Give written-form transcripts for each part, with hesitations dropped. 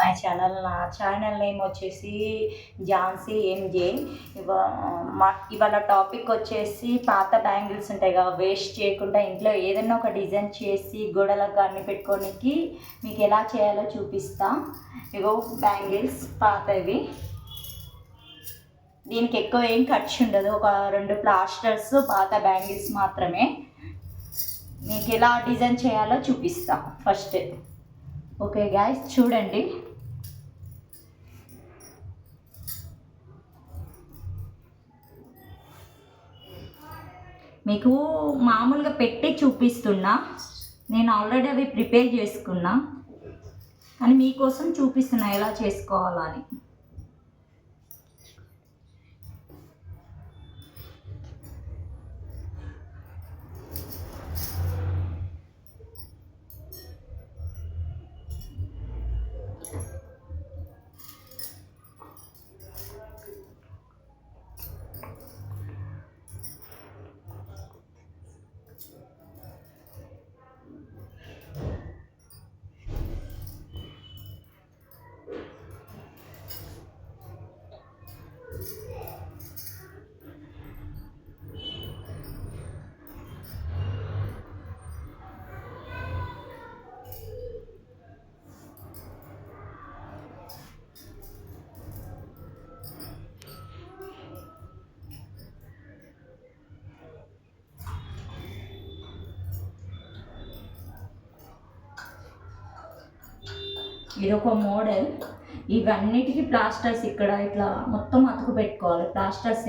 My channel. నా channel name వచ్చేసి ఝాన్సీ ఎంజే. ఇవాళ టాపిక్ వచ్చేసి పాత బ్యాంగిల్స్ ఉంటాయి కదా, వేస్ట్ చేయకుండా ఇంట్లో ఏదైనా ఒక డిజైన్ చేసి గోడలకు కానీ పెట్టుకోనికి మీకు ఎలా చేయాలో చూపిస్తా. ఇగో బ్యాంగిల్స్ పాతవి, దీనికి ఎక్కువ ఏం ఖర్చు ఉండదు, ఒక 2 ప్లాస్టర్స్ పాత బ్యాంగిల్స్ మాత్రమే. మీకు ఎలా డిజైన్ చేయాలో చూపిస్తా ఫస్ట్. ఓకే గాయ్స్, చూడండి. మీకు మామూలుగా పెట్టి చూపిస్తున్నా, నేను ఆల్రెడీ అవి ప్రిపేర్ చేసుకున్నా, కానీ మీకోసం చూపిస్తున్నా ఎలా చేసుకోవాలని. ఇది ఒక మోడల్. ఇవన్నిటికీ ప్లాస్టర్స్ ఇక్కడ ఇట్లా మొత్తం అతుకు పెట్టుకోవాలి, ప్లాస్టర్స్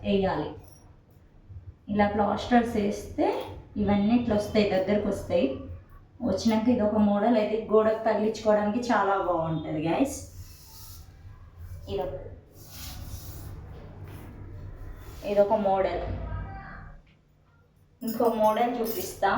వేయాలి. ఇలా ప్లాస్టర్స్ వేస్తే ఇవన్నీ ఇట్లా వస్తాయి, దగ్గరకు వస్తాయి. వచ్చినాక ఇది ఒక మోడల్ అయితే గోడకు తగిలించుకోవడానికి చాలా బాగుంటుంది గైస్. ఇదొక మోడల్. ఇంకో మోడల్ చూపిస్తా.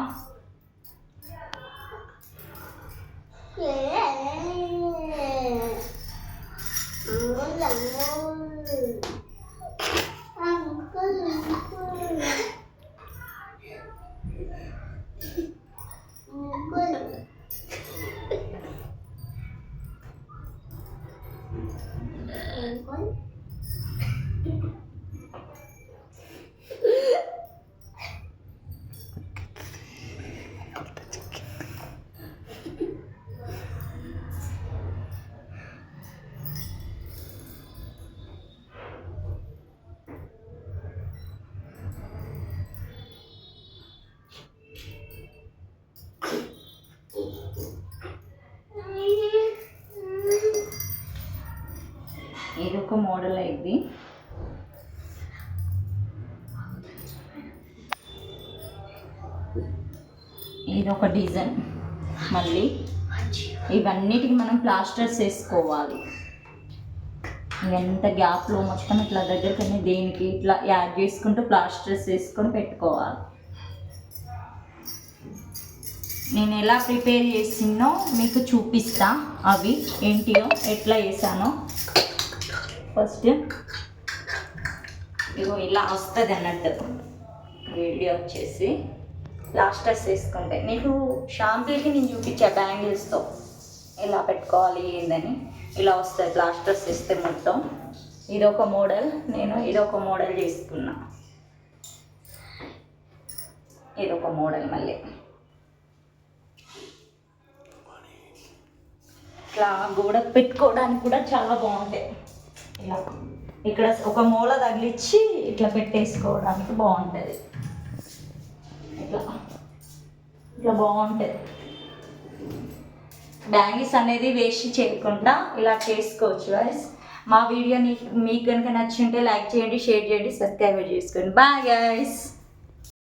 ఇదొక మోడల్ అయింది. ఇదొక డిజైన్. మళ్ళీ ఇవన్నిటికి మనం ప్లాస్టర్స్ వేసుకోవాలి. ఎంత గ్యాప్లో మొత్తం ఇట్లా దగ్గరికి దేనికి ఇట్లా యాడ్ చేసుకుంటూ ప్లాస్టర్స్ వేసుకొని పెట్టుకోవాలి. నేను ఎలా ప్రిపేర్ చేసినో మీకు చూపిస్తా, అవి ఏంటియో ఎట్లా వేసానో. ఫస్ట్ ఇగో ఇలా వస్తుంది అన్నట్టు వీడియో వచ్చేసి ప్లాస్టర్స్ వేసుకుంటే. నీకు షాంపూకి నేను చూపించా బ్యాంగిల్స్తో ఎలా పెట్టుకోవాలి ఏందని. ఇలా వస్తుంది ప్లాస్టర్స్ వేస్తే మొత్తం. ఇదొక మోడల్, నేను ఇదొక మోడల్ చేసుకున్నా. ఇదొక మోడల్ మళ్ళీ ఇట్లా గోడకు పెట్టుకోవడానికి కూడా చాలా బాగుంటాయి. ఇలా ఇక్కడ ఒక మూల తగిలిచ్చి ఇట్లా పెట్టేసుకోవడానికి బాగుంటుంది. ఇట్లా ఇట్లా బాగుంటుంది. బ్యాంగిల్స్ అనేది వేస్ట్ చేయకుండా ఇలా చేసుకోవచ్చు గైస్. మా వీడియో మీకు కనుక నచ్చింటే లైక్ చేయండి, షేర్ చేయండి, సబ్స్క్రైబ్ చేసుకోండి. Bye guys.